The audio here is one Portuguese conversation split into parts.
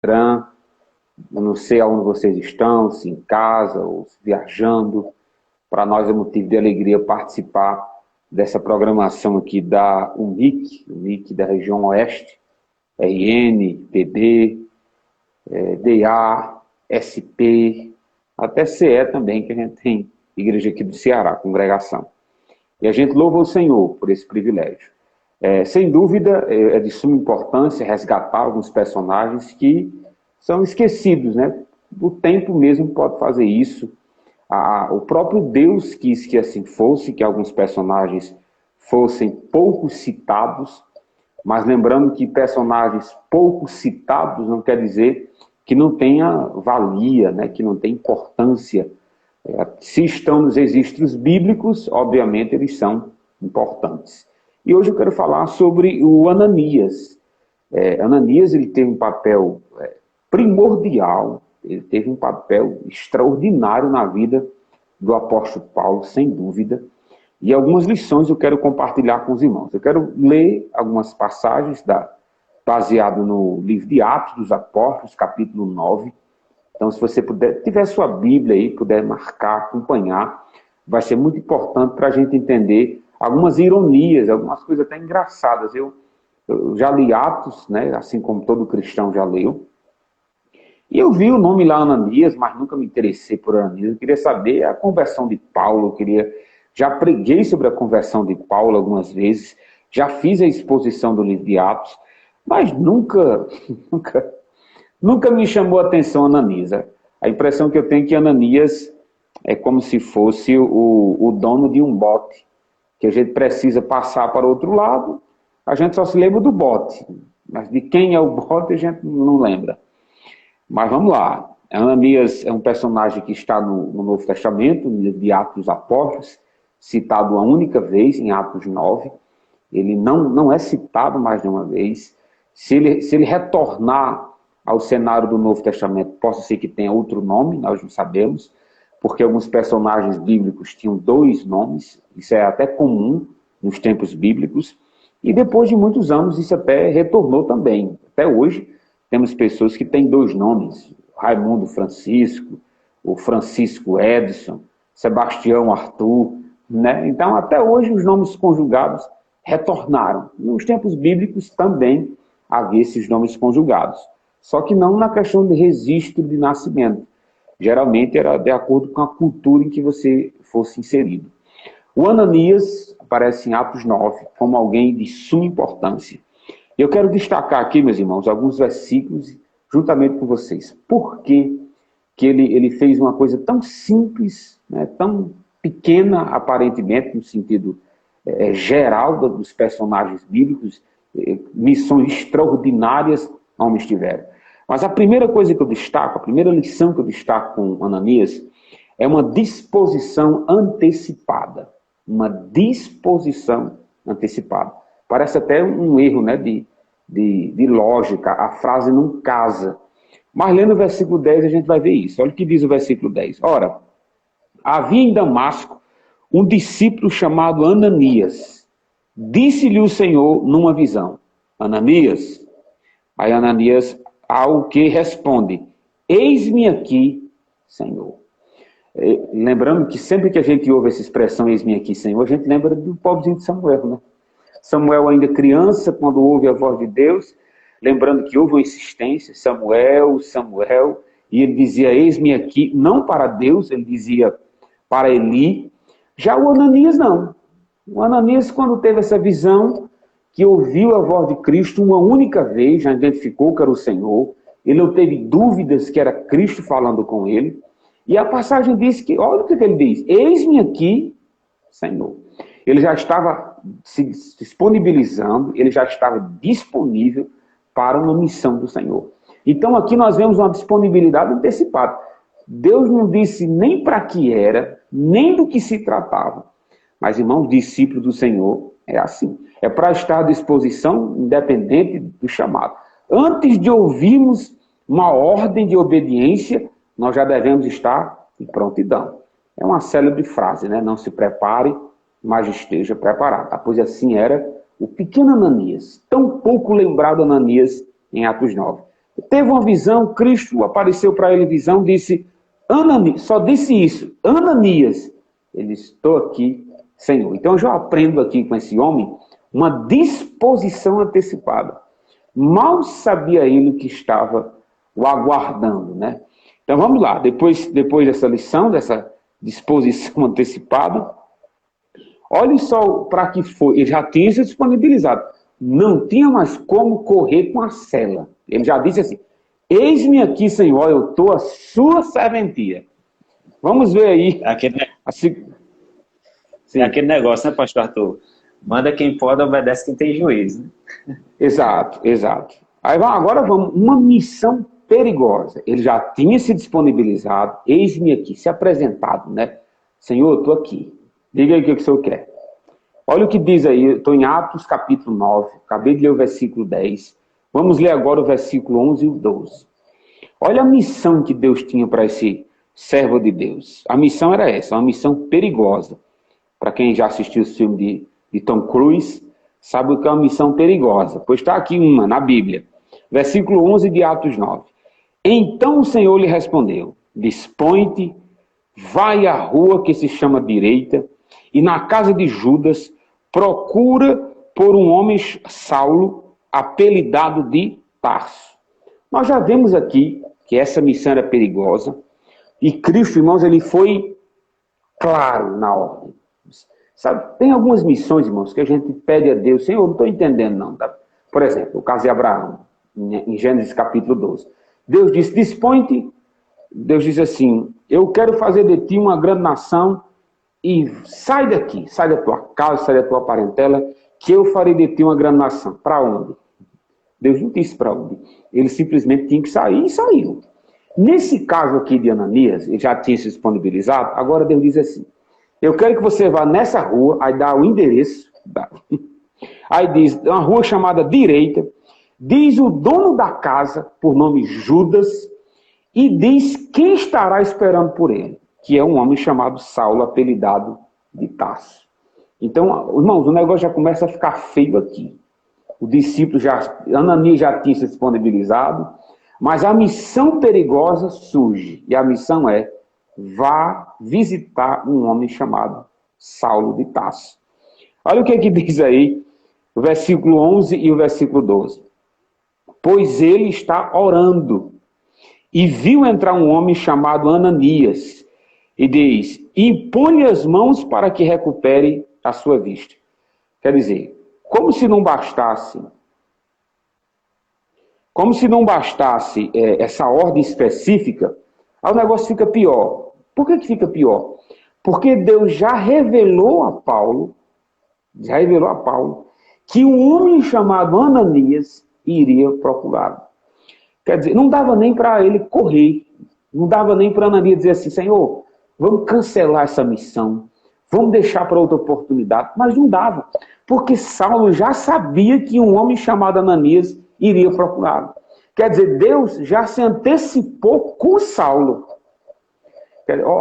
Instagram. Eu não sei aonde vocês estão, se em casa ou se viajando. Para nós é motivo de alegria participar dessa programação aqui da UNIC da região Oeste, RN, PB, DA, SP, até CE também, que a gente tem igreja aqui do Ceará, congregação. E a gente louva o Senhor por esse privilégio. Sem dúvida, é de suma importância resgatar alguns personagens que são esquecidos, né? O tempo mesmo pode fazer isso. O próprio Deus quis que assim fosse, que alguns personagens fossem pouco citados, mas lembrando que personagens pouco citados não quer dizer que não tenha valia, né? Que não tenha importância. Se estão nos registros bíblicos, obviamente eles são importantes. E hoje eu quero falar sobre o Ananias. Ananias ele teve um papel primordial, ele teve um papel extraordinário na vida do apóstolo Paulo, sem dúvida. E algumas lições eu quero compartilhar com os irmãos. Eu quero ler algumas passagens baseado no livro de Atos dos Apóstolos, capítulo 9. Então, se você tiver sua Bíblia aí, puder marcar, acompanhar, vai ser muito importante para a gente entender algumas ironias, algumas coisas até engraçadas. Eu já li Atos, né, assim como todo cristão já leu, e eu vi o nome lá, Ananias, mas nunca me interessei por Ananias. Eu queria saber a conversão de Paulo, já preguei sobre a conversão de Paulo algumas vezes, já fiz a exposição do livro de Atos, mas nunca me chamou a atenção Ananias. A impressão que eu tenho é que Ananias é como se fosse o dono de um bote, que a gente precisa passar para o outro lado, a gente só se lembra do bote, mas de quem é o bote a gente não lembra. Mas vamos lá, Ananias é um personagem que está no Novo Testamento, no livro de Atos dos Apóstolos, citado uma única vez, em Atos 9, ele não é citado mais de uma vez. Se ele retornar ao cenário do Novo Testamento, possa ser que tenha outro nome, nós não sabemos, porque alguns personagens bíblicos tinham dois nomes, isso é até comum nos tempos bíblicos, e depois de muitos anos isso até retornou também. Até hoje temos pessoas que têm dois nomes, Raimundo Francisco, o Francisco Edson, Sebastião Arthur, né? Então até hoje os nomes conjugados retornaram. Nos tempos bíblicos também havia esses nomes conjugados, só que não na questão de registro de nascimento. Geralmente era de acordo com a cultura em que você fosse inserido. O Ananias aparece em Atos 9 como alguém de suma importância. Eu quero destacar aqui, meus irmãos, alguns versículos juntamente com vocês. Por que ele fez uma coisa tão simples, né, tão pequena, aparentemente, no sentido geral dos personagens bíblicos, missões extraordinárias homens tiveram. Mas a primeira coisa que eu destaco, a primeira lição que eu destaco com Ananias, é uma disposição antecipada. Uma disposição antecipada. Parece até um erro, né, de lógica, a frase não casa. Mas lendo o versículo 10 a gente vai ver isso. Olha o que diz o versículo 10. Ora, havia em Damasco um discípulo chamado Ananias. Disse-lhe o Senhor numa visão: Ananias. Aí Ananias, ao que responde: eis-me aqui, Senhor. Lembrando que sempre que a gente ouve essa expressão, eis-me aqui, Senhor, a gente lembra do pobrezinho de Samuel, né? Samuel ainda criança, quando ouve a voz de Deus, lembrando que houve uma insistência, Samuel, Samuel, e ele dizia, eis-me aqui, não para Deus, ele dizia para Eli. Já o Ananias não. O Ananias, quando teve essa visão, que ouviu a voz de Cristo uma única vez, já identificou que era o Senhor, ele não teve dúvidas que era Cristo falando com ele, e a passagem diz que, olha o que ele diz, eis-me aqui, Senhor. Ele já estava se disponibilizando, ele já estava disponível para uma missão do Senhor. Então aqui nós vemos uma disponibilidade antecipada. Deus não disse nem para que era, nem do que se tratava. Mas, irmãos, discípulo do Senhor é assim. É para estar à disposição, independente do chamado. Antes de ouvirmos uma ordem de obediência, nós já devemos estar em prontidão. É uma célebre frase, né? Não se prepare, mas esteja preparado. Pois assim era o pequeno Ananias, tão pouco lembrado Ananias em Atos 9. Teve uma visão, Cristo apareceu para ele em visão, disse, Ananias, só disse isso, Ananias. Ele disse, estou aqui, Senhor. Então eu já aprendo aqui com esse homem uma disposição antecipada. Mal sabia ele o que estava o aguardando, né? Então vamos lá, depois dessa lição, dessa disposição antecipada, olhe só para que foi, ele já tinha se disponibilizado. Não tinha mais como correr com a cela. Ele já disse assim, eis-me aqui, Senhor, eu estou a sua serventia. Vamos ver aí. É aquele negócio, né, pastor Arthur? Manda quem pode, obedece quem tem juízo. Né? Exato. Aí agora vamos, uma missão perigosa. Ele já tinha se disponibilizado, eis-me aqui, se apresentado, né? Senhor, eu estou aqui. Diga aí o que o Senhor quer. Olha o que diz aí, eu estou em Atos capítulo 9, acabei de ler o versículo 10. Vamos ler agora o versículo 11 e o 12. Olha a missão que Deus tinha para esse servo de Deus. A missão era essa, uma missão perigosa. Para quem já assistiu o filme de Tom Cruise, sabe o que é uma missão perigosa. Pois está aqui uma, na Bíblia. Versículo 11 de Atos 9. Então o Senhor lhe respondeu, dispõe-te, vai à rua que se chama Direita, e na casa de Judas, procura por um homem Saulo, apelidado de Tarso. Nós já vemos aqui que essa missão era perigosa, e Cristo, irmãos, ele foi claro na ordem. Sabe, tem algumas missões, irmãos, que a gente pede a Deus, Senhor, não estou entendendo não. Tá? Por exemplo, o caso de Abraão, em Gênesis capítulo 12. Deus disse, dispõe-te, Deus diz assim, eu quero fazer de ti uma grande nação e sai daqui, sai da tua casa, sai da tua parentela, que eu farei de ti uma grande nação. Para onde? Deus não disse para onde. Ele simplesmente tinha que sair e saiu. Nesse caso aqui de Ananias, ele já tinha se disponibilizado, agora Deus diz assim, eu quero que você vá nessa rua, aí dá o endereço, aí diz, uma rua chamada Direita, diz o dono da casa, por nome Judas, e diz quem estará esperando por ele, que é um homem chamado Saulo, apelidado de Tarso. Então, irmãos, o negócio já começa a ficar feio aqui. O discípulo Ananias já tinha se disponibilizado, mas a missão perigosa surge, e a missão é, vá visitar um homem chamado Saulo de Tarso. Olha o que diz aí, o versículo 11 e o versículo 12. Pois ele está orando, e viu entrar um homem chamado Ananias, e diz, impõe as mãos para que recupere a sua vista. Quer dizer, como se não bastasse essa ordem específica, aí o negócio fica pior. Por que fica pior? Porque Deus já revelou a Paulo, que um homem chamado Ananias iria procurá-lo. Quer dizer, não dava nem para ele correr, não dava nem para Ananias dizer assim, Senhor, vamos cancelar essa missão, vamos deixar para outra oportunidade. Mas não dava, porque Saulo já sabia que um homem chamado Ananias iria procurá-lo. Quer dizer, Deus já se antecipou com Saulo.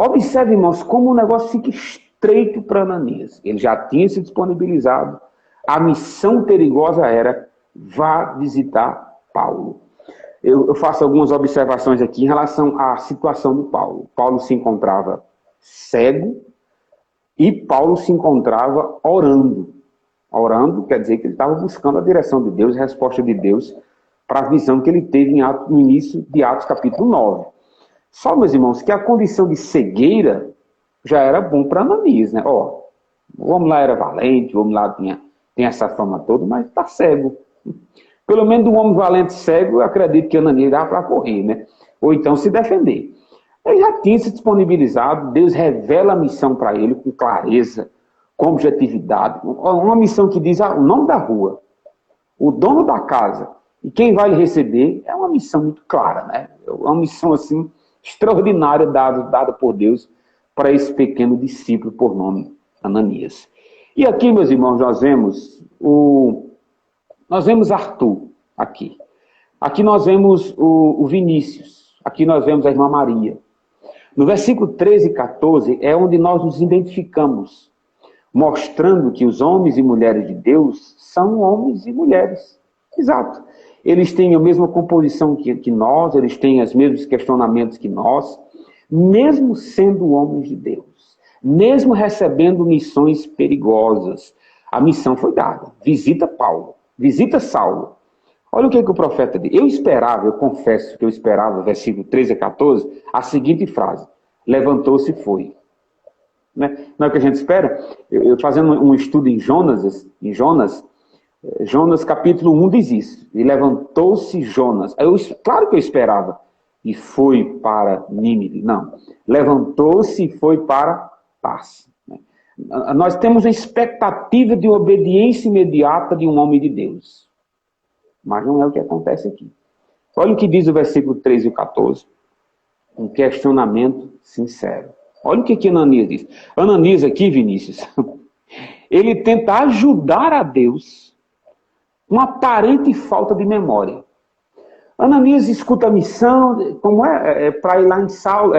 Observe, irmãos, como o negócio fica estreito para Ananias. Ele já tinha se disponibilizado. A missão perigosa era, vá visitar Paulo. Eu faço algumas observações aqui em relação à situação de Paulo. Paulo se encontrava cego e Paulo se encontrava orando. Orando quer dizer que ele estava buscando a direção de Deus, a resposta de Deus para a visão que ele teve no início de Atos capítulo 9. Só, meus irmãos, que a condição de cegueira já era bom para Ananias, né? Ó, o homem lá era valente, o homem lá tinha essa fama toda, mas está cego. Pelo menos um homem valente cego, eu acredito que Ananias dava para correr, né? Ou então se defender. Ele já tinha se disponibilizado, Deus revela a missão para ele com clareza, com objetividade. Uma missão que diz o nome da rua, o dono da casa e quem vai lhe receber. É uma missão muito clara, né? É uma missão assim extraordinária dada por Deus para esse pequeno discípulo por nome Ananias. E aqui, meus irmãos, nós vemos Arthur, aqui. Aqui nós vemos o Vinícius. Aqui nós vemos a irmã Maria. No versículo 13 e 14 é onde nós nos identificamos, mostrando que os homens e mulheres de Deus são homens e mulheres. Exato. eles têm a mesma composição que nós, eles têm os mesmos questionamentos que nós, mesmo sendo homens de Deus, mesmo recebendo missões perigosas. A missão foi dada. Visita Paulo, visita Saulo. Olha o que o profeta diz. Eu confesso que eu esperava, versículo 13 a 14, a seguinte frase: levantou-se e foi. Não é o que a gente espera? Eu fazendo um estudo em Jonas capítulo 1 diz isso. E levantou-se Jonas. Claro que eu esperava. E foi para Nínive. Não. Levantou-se e foi para Tarso. Nós temos a expectativa de obediência imediata de um homem de Deus. Mas não é o que acontece aqui. Olha o que diz o versículo 13 e 14. Um questionamento sincero. Olha o que Ananias diz. Ananias aqui, Vinícius, ele tenta ajudar a Deus com aparente falta de memória. Ananias escuta a missão, como para ir lá em Saulo.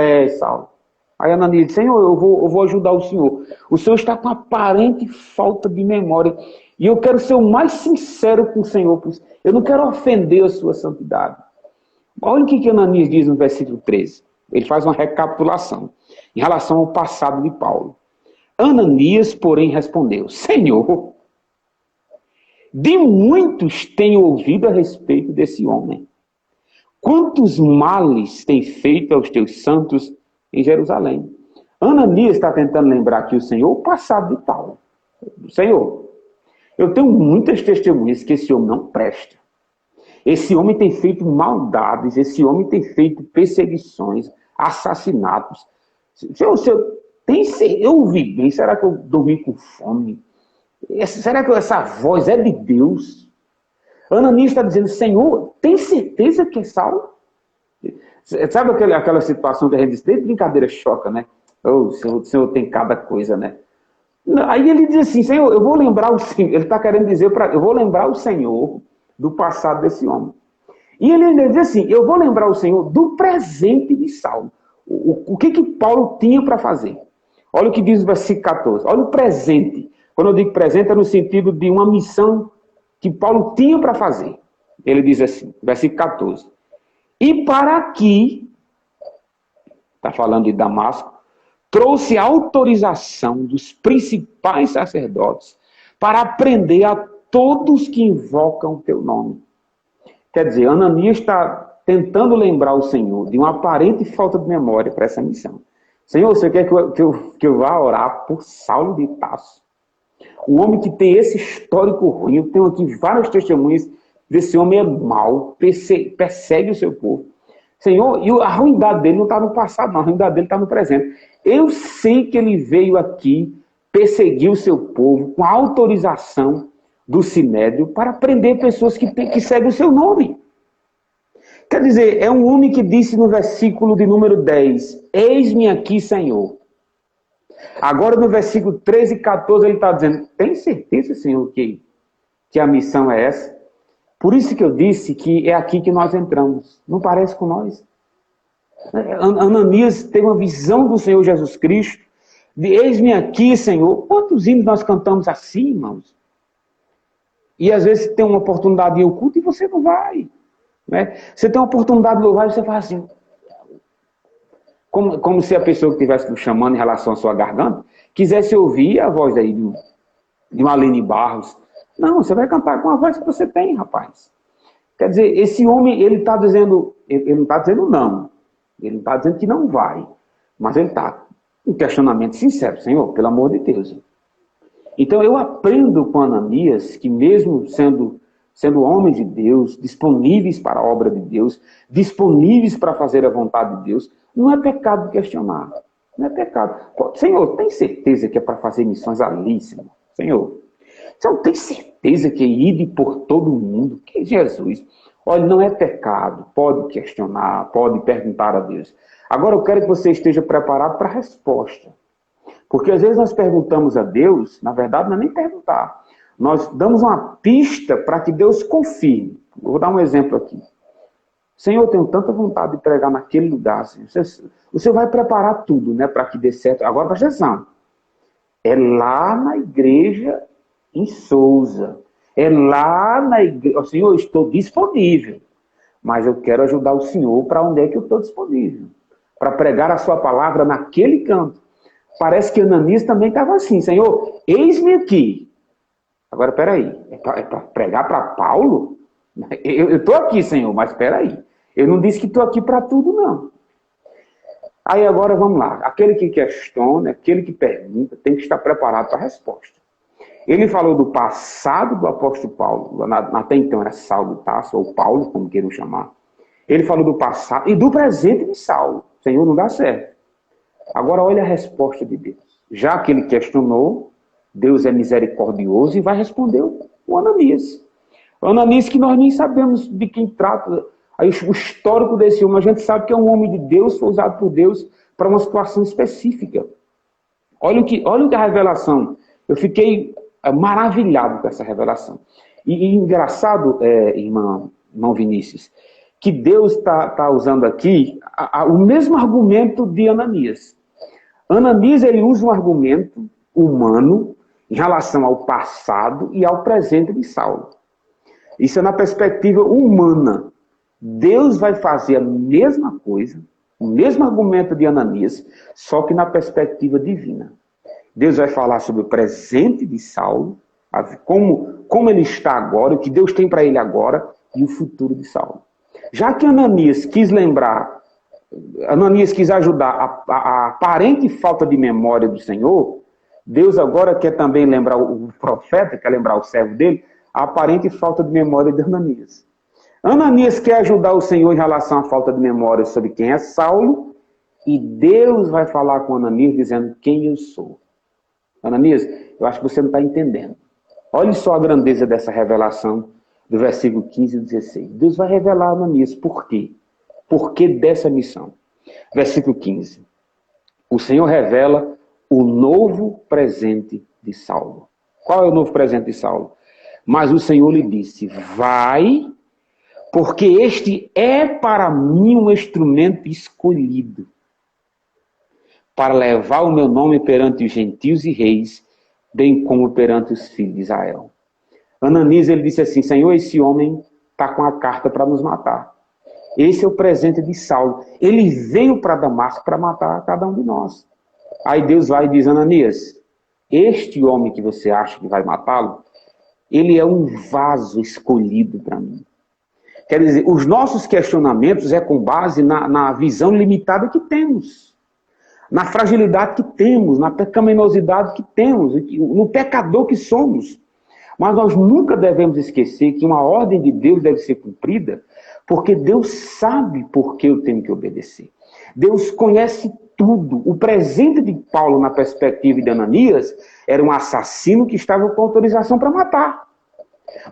Aí Ananias diz: Senhor, eu vou ajudar o Senhor. O Senhor está com aparente falta de memória. E eu quero ser o mais sincero com o Senhor. Eu não quero ofender a sua santidade. Olha o que Ananias diz no versículo 13. Ele faz uma recapitulação em relação ao passado de Paulo. Ananias, porém, respondeu: Senhor, de muitos tenho ouvido a respeito desse homem. Quantos males tem feito aos teus santos em Jerusalém? Ananias está tentando lembrar aqui o Senhor, o passado de Paulo. Senhor, eu tenho muitas testemunhas que esse homem não presta. Esse homem tem feito maldades, esse homem tem feito perseguições, assassinatos. Senhor, eu ouvi bem, será que eu dormi com fome? Será que essa voz é de Deus? Ananias está dizendo: Senhor, tem certeza que é Saulo? Sabe aquela situação que a gente diz, desde brincadeira choca, né? O Senhor tem cada coisa, né? Aí ele diz assim: Senhor, eu vou lembrar o Senhor. Ele está querendo dizer, eu vou lembrar o Senhor do passado desse homem. E ele ainda diz assim: eu vou lembrar o Senhor do presente de Saulo. O que Paulo tinha para fazer? Olha o que diz o versículo 14. Olha o presente. Quando eu digo presente, é no sentido de uma missão que Paulo tinha para fazer. Ele diz assim, versículo 14. E para aqui, está falando de Damasco, trouxe autorização dos principais sacerdotes para prender a todos que invocam o teu nome. Quer dizer, Ananias está tentando lembrar o Senhor de uma aparente falta de memória para essa missão. Senhor, você quer que eu vá orar por Saulo de Tarso? O homem que tem esse histórico ruim, eu tenho aqui várias testemunhas desse homem é mau, persegue o seu povo. Senhor, e a ruindade dele não está no passado, não, a ruindade dele está no presente. Eu sei que ele veio aqui perseguir o seu povo com a autorização do Sinédrio para prender pessoas que seguem o seu nome. Quer dizer, é um homem que disse no versículo de número 10, eis-me aqui, Senhor. Agora no versículo 13 e 14 ele está dizendo, tem certeza, Senhor, que a missão é essa? Por isso que eu disse que é aqui que nós entramos. Não parece com nós? Ananias teve uma visão do Senhor Jesus Cristo, de eis-me aqui, Senhor. Quantos hinos nós cantamos assim, irmãos? E às vezes tem uma oportunidade de ir ao culto e você não vai. Né? Você tem uma oportunidade de louvar e você faz assim. Como se a pessoa que estivesse chamando em relação à sua garganta quisesse ouvir a voz aí de uma Aline Barros. Não, você vai cantar com a voz que você tem, rapaz. Quer dizer, esse homem, ele está dizendo, ele não está dizendo não. Ele não está dizendo que não vai. Mas ele está um questionamento sincero. Senhor, pelo amor de Deus. Então eu aprendo com Ananias que mesmo sendo homens de Deus, disponíveis para a obra de Deus, disponíveis para fazer a vontade de Deus, não é pecado questionar. Não é pecado. Senhor, tem certeza que é para fazer missões ali, Senhor? Senhor, tem certeza que é ir por todo mundo? Que Jesus? Olha, não é pecado. Pode questionar, pode perguntar a Deus. Agora eu quero que você esteja preparado para a resposta. Porque às vezes nós perguntamos a Deus, na verdade não é nem perguntar. Nós damos uma pista para que Deus confirme. Eu vou dar um exemplo aqui. Senhor, eu tenho tanta vontade de pregar naquele lugar. Senhor. Você vai preparar tudo, né, para que dê certo. Agora presta atenção. É lá na igreja em Souza. É lá na igreja. Senhor, eu estou disponível, mas eu quero ajudar o Senhor para onde é que eu estou disponível. Para pregar a sua palavra naquele canto. Parece que Ananias também estava assim, Senhor, eis-me aqui. Agora, peraí, é para pregar para Paulo? Eu estou aqui, Senhor, mas peraí. Eu não disse que estou aqui para tudo, não. Aí agora vamos lá. Aquele que questiona, aquele que pergunta, tem que estar preparado para a resposta. Ele falou do passado do apóstolo Paulo, até então era Saulo de Tarso, ou Paulo, como queiram chamar. Ele falou do passado e do presente de Saulo. Senhor, não dá certo. Agora olha a resposta de Deus. Já que ele questionou, Deus é misericordioso e vai responder o Ananias. O Ananias que nós nem sabemos de quem trata. Aí, o histórico desse homem, a gente sabe que é um homem de Deus, foi usado por Deus para uma situação específica. Olha o que a revelação. Eu fiquei maravilhado com essa revelação. E engraçado, irmão Vinícius, que Deus está usando aqui o mesmo argumento de Ananias. Ananias, ele usa um argumento humano em relação ao passado e ao presente de Saulo. Isso é na perspectiva humana. Deus vai fazer a mesma coisa, o mesmo argumento de Ananias, só que na perspectiva divina. Deus vai falar sobre o presente de Saulo, como ele está agora, o que Deus tem para ele agora, e o futuro de Saulo. Já que Ananias quis ajudar a aparente falta de memória do Senhor, Deus agora quer também lembrar o profeta, quer lembrar o servo dele, a aparente falta de memória de Ananias. Ananias quer ajudar o Senhor em relação à falta de memória sobre quem é Saulo, e Deus vai falar com Ananias dizendo quem eu sou. Ananias, eu acho que você não está entendendo. Olhe só a grandeza dessa revelação do versículo 15 e 16. Deus vai revelar a Ananias por quê? Por que dessa missão? Versículo 15. O Senhor revela o novo presente de Saulo. Qual é o novo presente de Saulo? Mas o Senhor lhe disse, vai, porque este é para mim um instrumento escolhido, para levar o meu nome perante os gentios e reis, bem como perante os filhos de Israel. Ananias, ele disse assim, Senhor, esse homem está com a carta para nos matar. Esse é o presente de Saulo. Ele veio para Damasco para matar cada um de nós. Aí Deus vai e diz, Ananias, este homem que você acha que vai matá-lo, ele é um vaso escolhido para mim. Quer dizer, os nossos questionamentos é com base na visão limitada que temos, na fragilidade que temos, na pecaminosidade que temos, no pecador que somos. Mas nós nunca devemos esquecer que uma ordem de Deus deve ser cumprida, porque Deus sabe por que eu tenho que obedecer. Deus conhece tudo. O presente de Paulo, na perspectiva de Ananias, era um assassino que estava com autorização para matar.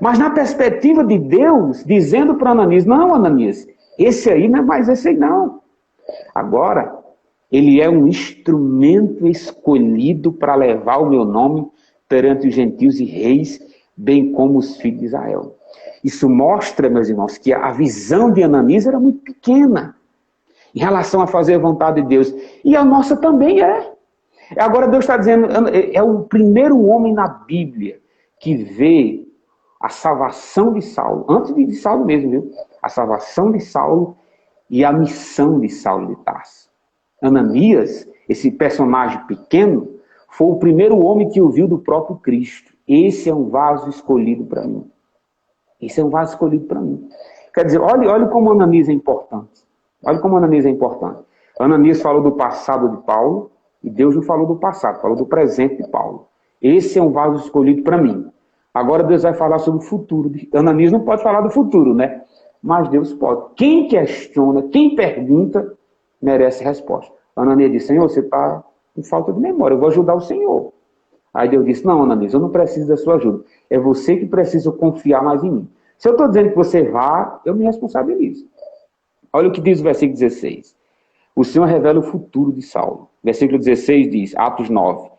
Mas na perspectiva de Deus, dizendo para Ananias, não, Ananias, esse aí não é mais esse aí não. Agora, ele é um instrumento escolhido para levar o meu nome perante os gentios e reis, bem como os filhos de Israel. Isso mostra, meus irmãos, que a visão de Ananias era muito pequena em relação a fazer a vontade de Deus. E a nossa também é. Agora Deus está dizendo, é o primeiro homem na Bíblia que vê a salvação de Saulo, antes de Saulo mesmo, viu? A salvação de Saulo e a missão de Saulo de Tarso. Ananias, esse personagem pequeno, foi o primeiro homem que ouviu do próprio Cristo. Esse é um vaso escolhido para mim. Esse é um vaso escolhido para mim. Quer dizer, olha como Ananias é importante. Olha como Ananias é importante. Ananias falou do passado de Paulo, e Deus não falou do passado, falou do presente de Paulo. Esse é um vaso escolhido para mim. Agora Deus vai falar sobre o futuro. Ananias não pode falar do futuro, né? Mas Deus pode. Quem questiona, quem pergunta, merece resposta. Ananias disse, Senhor, você está com falta de memória, eu vou ajudar o Senhor. Aí Deus disse, não, Ananias, eu não preciso da sua ajuda. É você que precisa confiar mais em mim. Se eu estou dizendo que você vá, eu me responsabilizo. Olha o que diz o versículo 16. O Senhor revela o futuro de Saulo. Versículo 16 diz, Atos 9.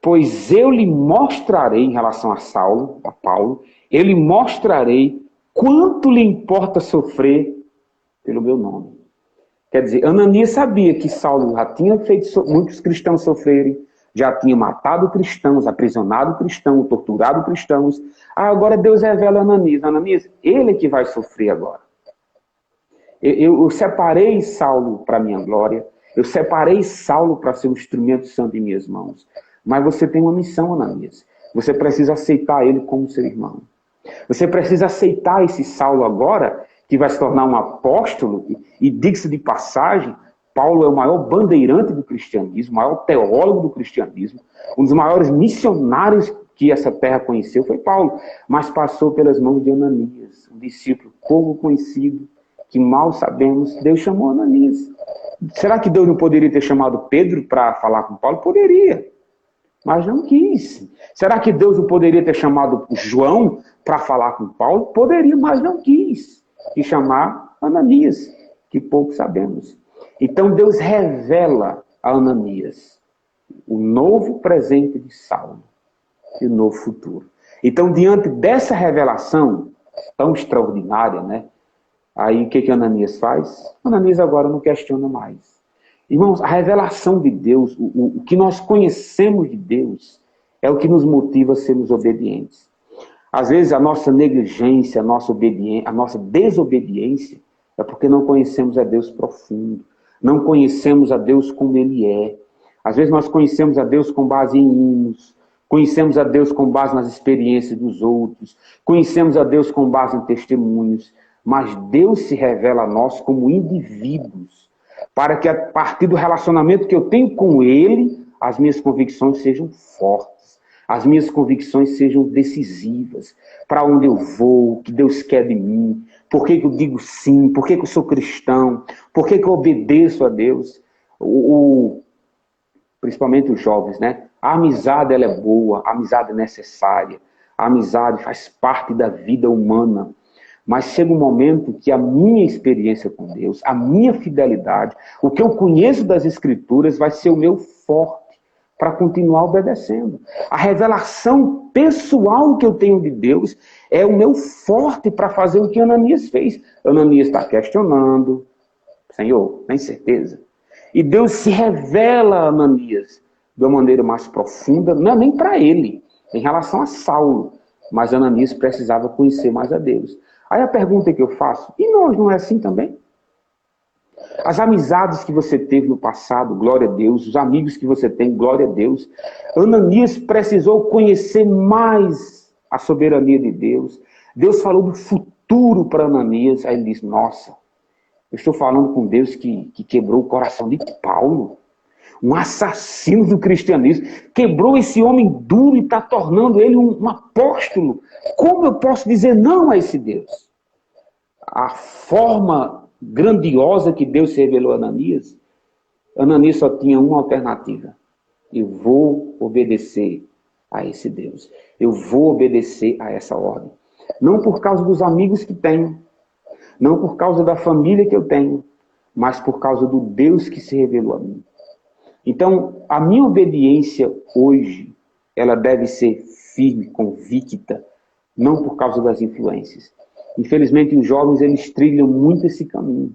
Pois eu lhe mostrarei, em relação a Saulo, a Paulo, eu lhe mostrarei quanto lhe importa sofrer pelo meu nome. Quer dizer, Ananias sabia que Saulo já tinha feito muitos cristãos sofrerem, já tinha matado cristãos, aprisionado cristãos, torturado cristãos, Agora Deus revela a Ananias. Ananias, ele é que vai sofrer agora. Eu separei Saulo para minha glória. Eu separei Saulo para ser um instrumento santo em minhas mãos. Mas você tem uma missão, Ananias. Você precisa aceitar ele como seu irmão. Você precisa aceitar esse Saulo agora, que vai se tornar um apóstolo. E diga-se de passagem, Paulo é o maior bandeirante do cristianismo, o maior teólogo do cristianismo. Um dos maiores missionários que essa terra conheceu foi Paulo. Mas passou pelas mãos de Ananias, um discípulo pouco conhecido, que mal sabemos. Deus chamou Ananias. Será que Deus não poderia ter chamado Pedro para falar com Paulo? Poderia, mas não quis. Será que Deus não poderia ter chamado João para falar com Paulo? Poderia, mas não quis. E chamar Ananias, que pouco sabemos. Então Deus revela a Ananias o novo presente de Saulo e o novo futuro. Então, diante dessa revelação tão extraordinária, né? Aí o que Ananias faz? Ananias agora não questiona mais. Irmãos, a revelação de Deus, o que nós conhecemos de Deus, é o que nos motiva a sermos obedientes. Às vezes a nossa negligência, a nossa desobediência, é porque não conhecemos a Deus profundo. Não conhecemos a Deus como Ele é. Às vezes nós conhecemos a Deus com base em hinos, conhecemos a Deus com base nas experiências dos outros, conhecemos a Deus com base em testemunhos, mas Deus se revela a nós como indivíduos, para que a partir do relacionamento que eu tenho com Ele, as minhas convicções sejam fortes, as minhas convicções sejam decisivas, para onde eu vou, o que Deus quer de mim, por que eu digo sim, por que eu sou cristão, por que eu obedeço a Deus. Principalmente os jovens, né? A amizade ela é boa, a amizade é necessária, a amizade faz parte da vida humana. Mas chega um momento que a minha experiência com Deus, a minha fidelidade, o que eu conheço das Escrituras vai ser o meu forte para continuar obedecendo. A revelação pessoal que eu tenho de Deus é o meu forte para fazer o que Ananias fez. Ananias está questionando. Senhor, tem certeza? E Deus se revela a Ananias de uma maneira mais profunda, não é nem para ele, em relação a Saulo. Mas Ananias precisava conhecer mais a Deus. Aí a pergunta que eu faço, e nós não é assim também? As amizades que você teve no passado, glória a Deus, os amigos que você tem, glória a Deus. Ananias precisou conhecer mais a soberania de Deus. Deus falou do futuro para Ananias, aí ele disse, nossa, eu estou falando com Deus que quebrou o coração de Paulo, um assassino do cristianismo, quebrou esse homem duro e está tornando ele um apóstolo. Como eu posso dizer não a esse Deus? A forma grandiosa que Deus se revelou a Ananias, Ananias só tinha uma alternativa. Eu vou obedecer a esse Deus. Eu vou obedecer a essa ordem. Não por causa dos amigos que tenho, não por causa da família que eu tenho, mas por causa do Deus que se revelou a mim. Então, a minha obediência hoje, ela deve ser firme, convicta, não por causa das influências. Infelizmente, os jovens, eles trilham muito esse caminho.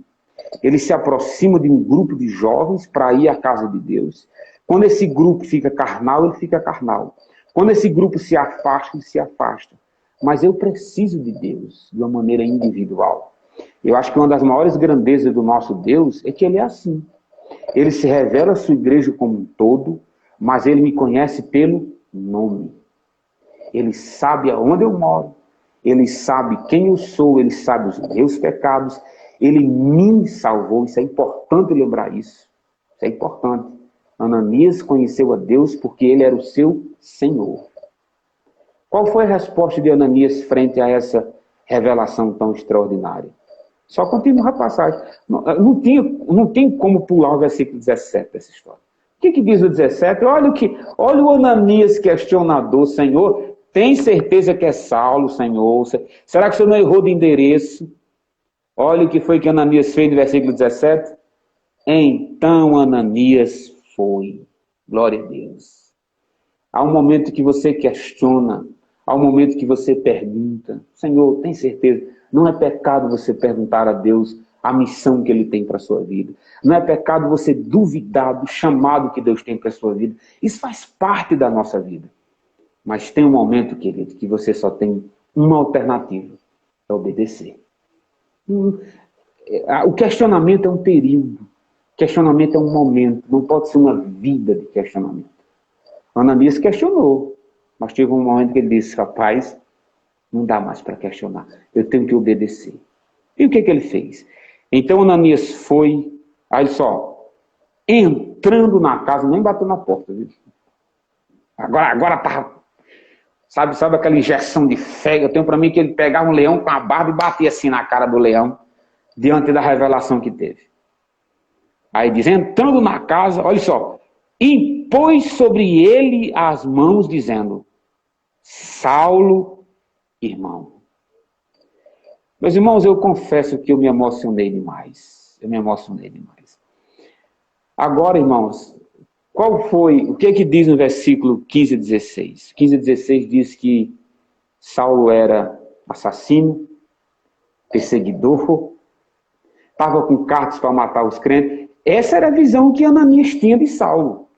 Eles se aproximam de um grupo de jovens para ir à casa de Deus. Quando esse grupo fica carnal, ele fica carnal. Quando esse grupo se afasta, ele se afasta. Mas eu preciso de Deus de uma maneira individual. Eu acho que uma das maiores grandezas do nosso Deus é que Ele é assim. Ele se revela a sua igreja como um todo, mas Ele me conhece pelo nome. Ele sabe aonde eu moro, Ele sabe quem eu sou, Ele sabe os meus pecados, Ele me salvou. Isso é importante lembrar isso. Isso é importante. Ananias conheceu a Deus porque Ele era o seu Senhor. Qual foi a resposta de Ananias frente a essa revelação tão extraordinária? Só continua a passagem. Não tem como pular o versículo 17 dessa história. O que diz o 17? Olha o Ananias questionador, Senhor, tem certeza que é Saulo, Senhor? Será que o Senhor não errou de endereço? Olha o que foi que Ananias fez no versículo 17. Então Ananias foi. Glória a Deus. Há um momento que você questiona, há um momento que você pergunta, Senhor, tem certeza? Não é pecado você perguntar a Deus a missão que Ele tem para a sua vida. Não é pecado você duvidar do chamado que Deus tem para a sua vida. Isso faz parte da nossa vida. Mas tem um momento, querido, que você só tem uma alternativa, é obedecer. O questionamento é um período, o questionamento é um momento, não pode ser uma vida de questionamento. Ananias questionou, mas teve um momento que ele disse, rapaz, não dá mais para questionar, eu tenho que obedecer. E o que ele fez? Então Ananias foi, aí só, entrando na casa, nem bateu na porta, viu? Agora tá, sabe aquela injeção de fé? Eu tenho para mim que ele pegava um leão com a barba e batia assim na cara do leão, diante da revelação que teve. Aí diz, entrando na casa, olha só, impôs sobre ele as mãos, dizendo, Saulo, irmão. Meus irmãos, eu confesso que eu me emocionei demais. Agora, irmãos, o que diz no versículo 15 e 16? 15 e 16 diz que Saulo era assassino, perseguidor, estava com cartas para matar os crentes. Essa era a visão que Ananias tinha de Saulo.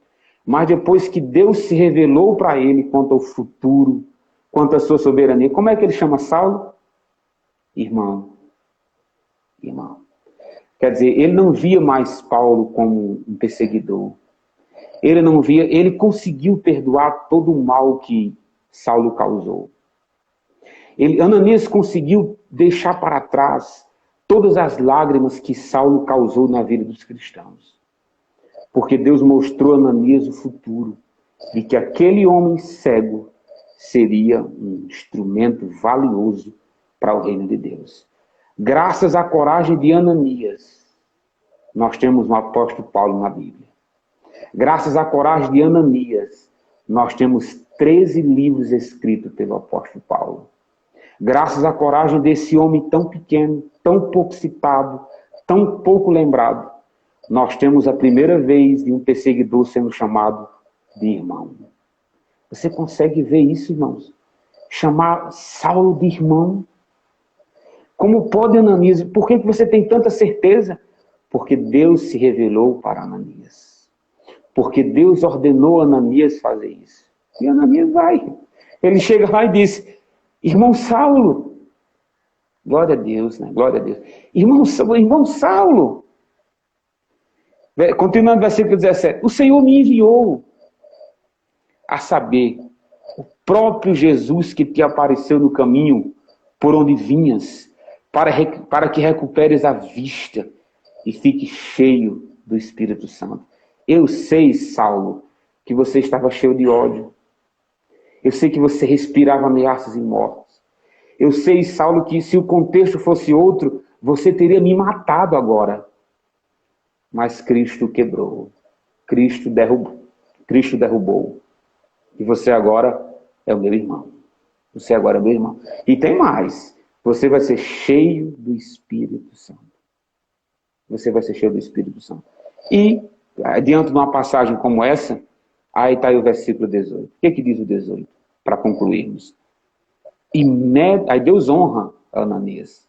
Mas depois que Deus se revelou para ele quanto ao futuro, quanto à sua soberania, como é que ele chama Saulo? Irmão. Quer dizer, ele não via mais Paulo como um perseguidor. Ele conseguiu perdoar todo o mal que Saulo causou. Ananias conseguiu deixar para trás todas as lágrimas que Saulo causou na vida dos cristãos. Porque Deus mostrou a Ananias o futuro, de que aquele homem cego seria um instrumento valioso para o reino de Deus. Graças à coragem de Ananias, nós temos um apóstolo Paulo na Bíblia. Graças à coragem de Ananias, nós temos 13 livros escritos pelo apóstolo Paulo. Graças à coragem desse homem tão pequeno, tão pouco citado, tão pouco lembrado, nós temos a primeira vez de um perseguidor sendo chamado de irmão. Você consegue ver isso, irmãos? Chamar Saulo de irmão? Como pode Ananias? Por que você tem tanta certeza? Porque Deus se revelou para Ananias. Porque Deus ordenou a Ananias fazer isso. E Ananias vai. Ele chega lá e diz, irmão Saulo. Glória a Deus, né? Glória a Deus. Irmão Saulo. Continuando no versículo 17. O Senhor me enviou a saber, o próprio Jesus que te apareceu no caminho por onde vinhas, para que recuperes a vista e fique cheio do Espírito Santo. Eu sei, Saulo, que você estava cheio de ódio. Eu sei que você respirava ameaças e mortes. Eu sei, Saulo, que se o contexto fosse outro, você teria me matado agora. Mas Cristo quebrou. Cristo derrubou. E você agora é o meu irmão. Você agora é meu irmão. E tem mais. Você vai ser cheio do Espírito Santo. Você vai ser cheio do Espírito Santo. E, diante de uma passagem como essa, aí está aí o versículo 18. O que diz o 18? Para concluirmos. Aí Deus honra Ananias.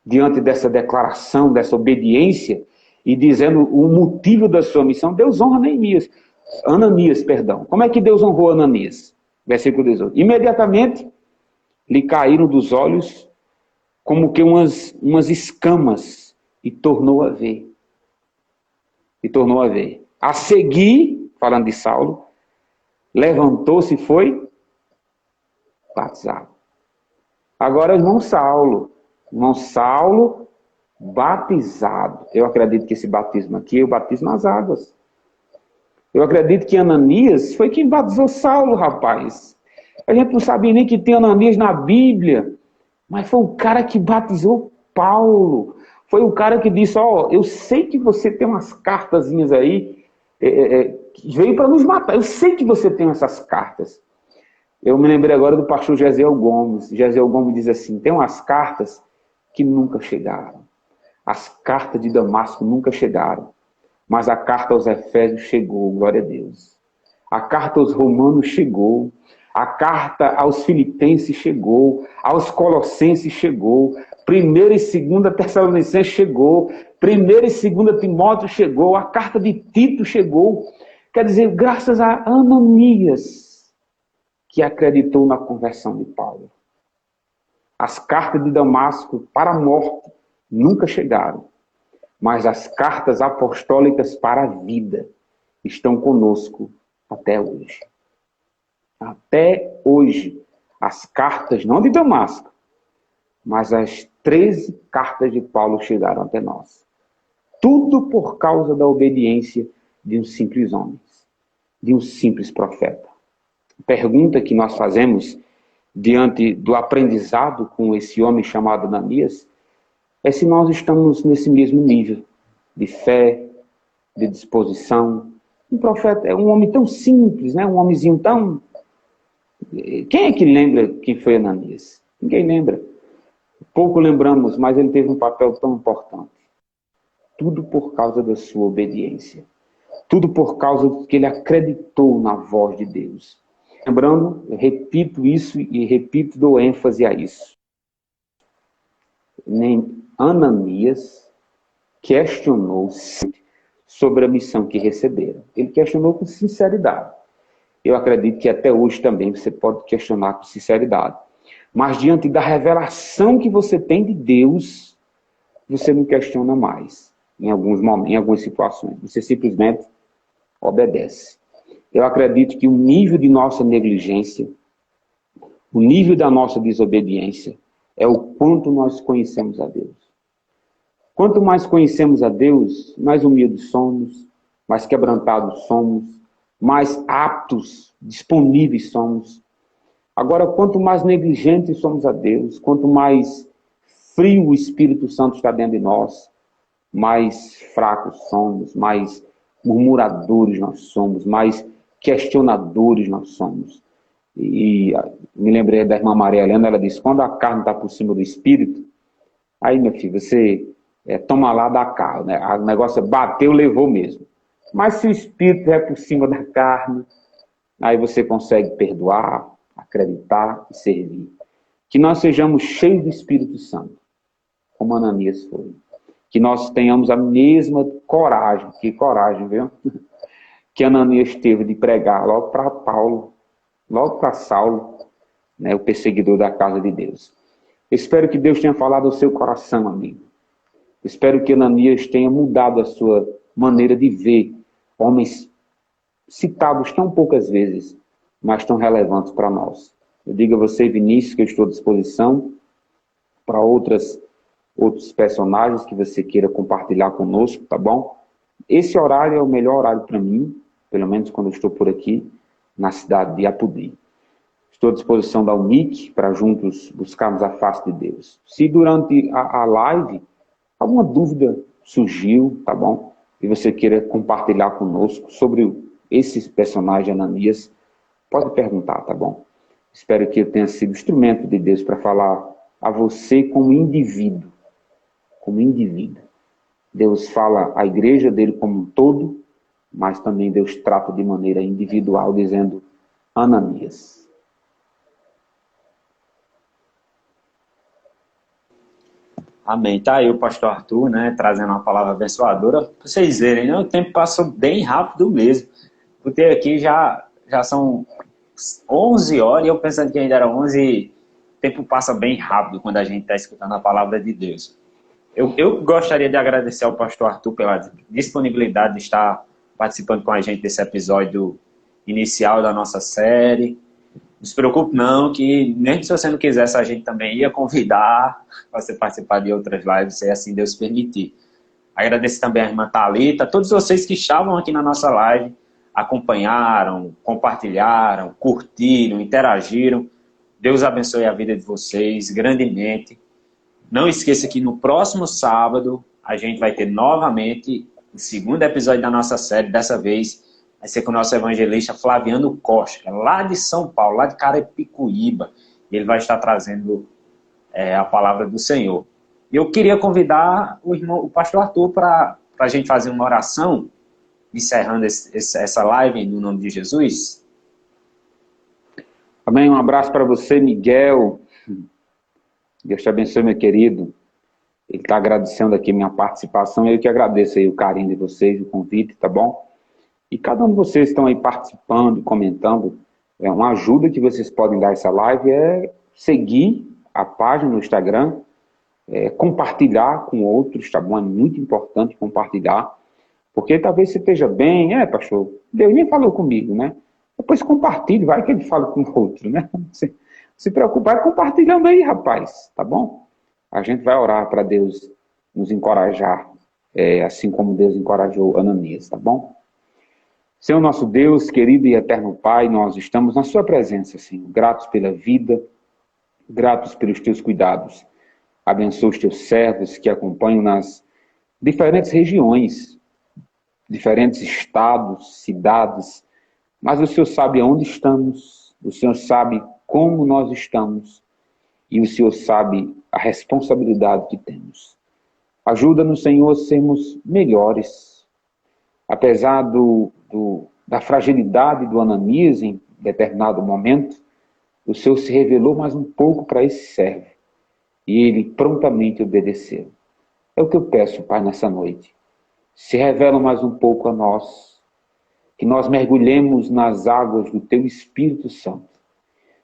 Diante dessa declaração, dessa obediência, e dizendo o motivo da sua missão, Deus honra Ananias. Como é que Deus honrou Ananias? Versículo 18. Imediatamente lhe caíram dos olhos como que umas escamas e tornou a ver. A seguir, falando de Saulo, levantou-se e foi batizado. Agora, irmão Saulo, batizado. Eu acredito que esse batismo aqui é o batismo nas águas. Eu acredito que Ananias foi quem batizou Saulo, rapaz. A gente não sabia nem que tem Ananias na Bíblia, mas foi o cara que batizou Paulo. Foi o cara que disse, eu sei que você tem umas cartazinhas aí, que veio para nos matar. Eu sei que você tem essas cartas. Eu me lembrei agora do pastor Gesiel Gomes. Gesiel Gomes diz assim, tem umas cartas que nunca chegaram. As cartas de Damasco nunca chegaram. Mas a carta aos Efésios chegou, glória a Deus. A carta aos Romanos chegou. A carta aos Filipenses chegou. Aos Colossenses chegou. 1ª e 2ª Tessalonicenses chegou. 1ª e 2ª Timóteo chegou. A carta de Tito chegou. Quer dizer, graças a Ananias, que acreditou na conversão de Paulo. As cartas de Damasco para a morte nunca chegaram, mas as cartas apostólicas para a vida estão conosco até hoje. Até hoje, as cartas, não de Damasco, mas as 13 cartas de Paulo chegaram até nós. Tudo por causa da obediência de um simples homem, de um simples profeta. A pergunta que nós fazemos diante do aprendizado com esse homem chamado Ananias é se nós estamos nesse mesmo nível de fé, de disposição. Um profeta é um homem tão simples, né? Um homenzinho tão... Quem é que lembra quem foi Ananias? Ninguém lembra. Pouco lembramos, mas ele teve um papel tão importante. Tudo por causa da sua obediência. Tudo por causa de que ele acreditou na voz de Deus. Lembrando, eu repito isso e repito, dou ênfase a isso. Nem Ananias questionou sobre a missão que receberam. Ele questionou com sinceridade. Eu acredito que até hoje também você pode questionar com sinceridade. Mas diante da revelação que você tem de Deus, você não questiona mais. Em alguns momentos, em algumas situações. Você simplesmente obedece. Eu acredito que o nível de nossa negligência, o nível da nossa desobediência, é o quanto nós conhecemos a Deus. Quanto mais conhecemos a Deus, mais humildes somos, mais quebrantados somos, mais aptos, disponíveis somos. Agora, quanto mais negligentes somos a Deus, quanto mais frio o Espírito Santo está dentro de nós, mais fracos somos, mais murmuradores nós somos, mais questionadores nós somos. E me lembrei da irmã Maria Helena, ela disse, quando a carne está por cima do Espírito, aí, meu filho, você toma lá da carne, né? O negócio bateu, levou mesmo. Mas se o Espírito é por cima da carne, aí você consegue perdoar, acreditar e servir. Que nós sejamos cheios do Espírito Santo, como Ananias foi. Que nós tenhamos a mesma coragem, que coragem, viu? Que Ananias teve de pregar logo para Paulo, logo para Saulo, né, o perseguidor da casa de Deus. Espero que Deus tenha falado ao seu coração, amigo. Espero que Ananias tenha mudado a sua maneira de ver homens citados tão poucas vezes, mas tão relevantes para nós. Eu digo a você, Vinícius, que eu estou à disposição para outros personagens que você queira compartilhar conosco, tá bom? Esse horário é o melhor horário para mim, pelo menos quando eu estou por aqui, na cidade de Apodi. Estou à disposição da UNIC para juntos buscarmos a face de Deus. Se durante a live alguma dúvida surgiu, tá bom? E você queira compartilhar conosco sobre esse personagem Ananias, pode perguntar, tá bom? Espero que eu tenha sido instrumento de Deus para falar a você como indivíduo. Como indivíduo. Deus fala à igreja dele como um todo, mas também Deus trata de maneira individual, dizendo Ananias. Amém. Tá aí o pastor Arthur, né, trazendo uma palavra abençoadora. Para vocês verem, né, o tempo passou bem rápido mesmo. Porque aqui já são 11 horas e eu pensando que ainda era 11. O tempo passa bem rápido quando a gente está escutando a palavra de Deus. Eu gostaria de agradecer ao pastor Arthur pela disponibilidade de estar participando com a gente desse episódio inicial da nossa série. Não se preocupe não, que nem se você não quisesse, a gente também ia convidar para você participar de outras lives, se assim Deus permitir. Agradeço também a irmã Thalita, todos vocês que estavam aqui na nossa live, acompanharam, compartilharam, curtiram, interagiram. Deus abençoe a vida de vocês grandemente. Não esqueça que no próximo sábado a gente vai ter novamente o segundo episódio da nossa série. Dessa vez vai ser com o nosso evangelista Flaviano Costa, lá de São Paulo, lá de Carapicuíba. E ele vai estar trazendo a palavra do Senhor. E eu queria convidar o pastor Arthur para a gente fazer uma oração, encerrando essa live no nome de Jesus. Amém. Um abraço para você, Miguel. Deus te abençoe, meu querido. Ele está agradecendo aqui minha participação. Eu que agradeço aí o carinho de vocês, o convite, tá bom? E cada um de vocês estão aí participando, comentando. uma ajuda que vocês podem dar a essa live é seguir a página no Instagram, compartilhar com outros, tá bom? É muito importante compartilhar, porque talvez você esteja bem, pastor, Deus nem falou comigo, né? Depois compartilhe, vai que ele fala com o outro, né? Se preocupar compartilhando aí, rapaz, tá bom? A gente vai orar para Deus nos encorajar, assim como Deus encorajou Ananias, tá bom? Senhor nosso Deus, querido e eterno Pai, nós estamos na sua presença, Senhor, gratos pela vida, gratos pelos teus cuidados. Abençoa os teus servos que acompanham nas diferentes regiões, diferentes estados, cidades, mas o Senhor sabe onde estamos, o Senhor sabe como nós estamos e o Senhor sabe a responsabilidade que temos. Ajuda-nos, Senhor, a sermos melhores. Apesar da fragilidade do Ananias em determinado momento, o Senhor se revelou mais um pouco para esse servo e ele prontamente obedeceu. É o que eu peço, Pai, nessa noite. Se revela mais um pouco a nós, que nós mergulhemos nas águas do Teu Espírito Santo,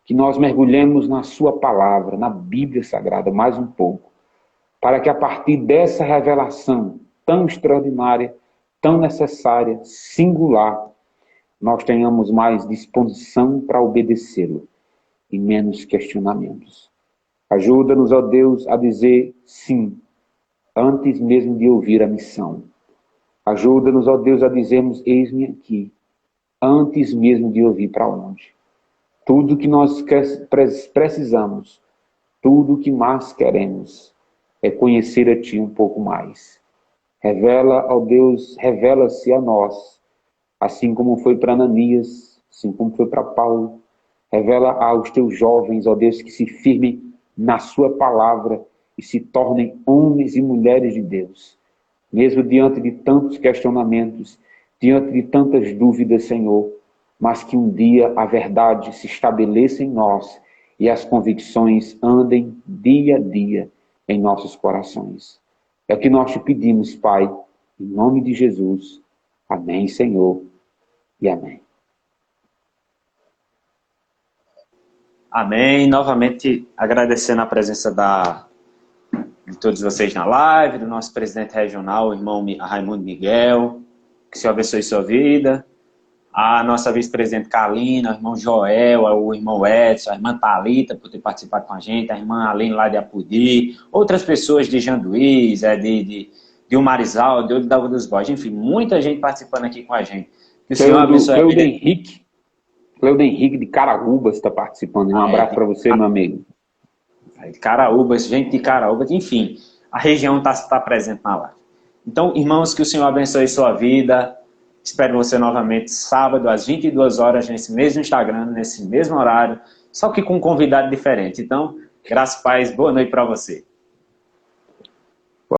que nós mergulhemos na Sua palavra, na Bíblia Sagrada, mais um pouco, para que a partir dessa revelação tão extraordinária, tão necessária, singular, nós tenhamos mais disposição para obedecê-lo e menos questionamentos. Ajuda-nos, ó Deus, a dizer sim, antes mesmo de ouvir a missão. Ajuda-nos, ó Deus, a dizermos eis-me aqui, antes mesmo de ouvir para onde. Tudo que nós precisamos, tudo que mais queremos, é conhecer a Ti um pouco mais. Revela, ó Deus, revela-se a nós, assim como foi para Ananias, assim como foi para Paulo. Revela aos Teus jovens, ó Deus, que se firmem na Sua palavra e se tornem homens e mulheres de Deus. Mesmo diante de tantos questionamentos, diante de tantas dúvidas, Senhor, mas que um dia a verdade se estabeleça em nós e as convicções andem dia a dia em nossos corações. É o que nós te pedimos, Pai, em nome de Jesus. Amém, Senhor, e amém. Amém. Novamente agradecendo a presença de todos vocês na live, do nosso presidente regional, o irmão Raimundo Miguel, que o Senhor abençoe sua vida. A nossa vice-presidente Kalina, o irmão Joel, o irmão Edson, a irmã Thalita, por ter participado com a gente, a irmã Aline lá de Apudi, outras pessoas de Janduís, de Umarizal, de Olho da dos Bois, enfim, muita gente participando aqui com a gente. Que o Senhor abençoe a vida. Cleudo Henrique de Caraúbas está participando. Um abraço para você, meu amigo. Caraúbas, gente de Caraúbas, enfim, a região está presente na live. Então, irmãos, que o Senhor abençoe sua vida. Espero você novamente sábado às 22 horas nesse mesmo Instagram, nesse mesmo horário, só que com um convidado diferente. Então, graças a Deus, boa noite para você.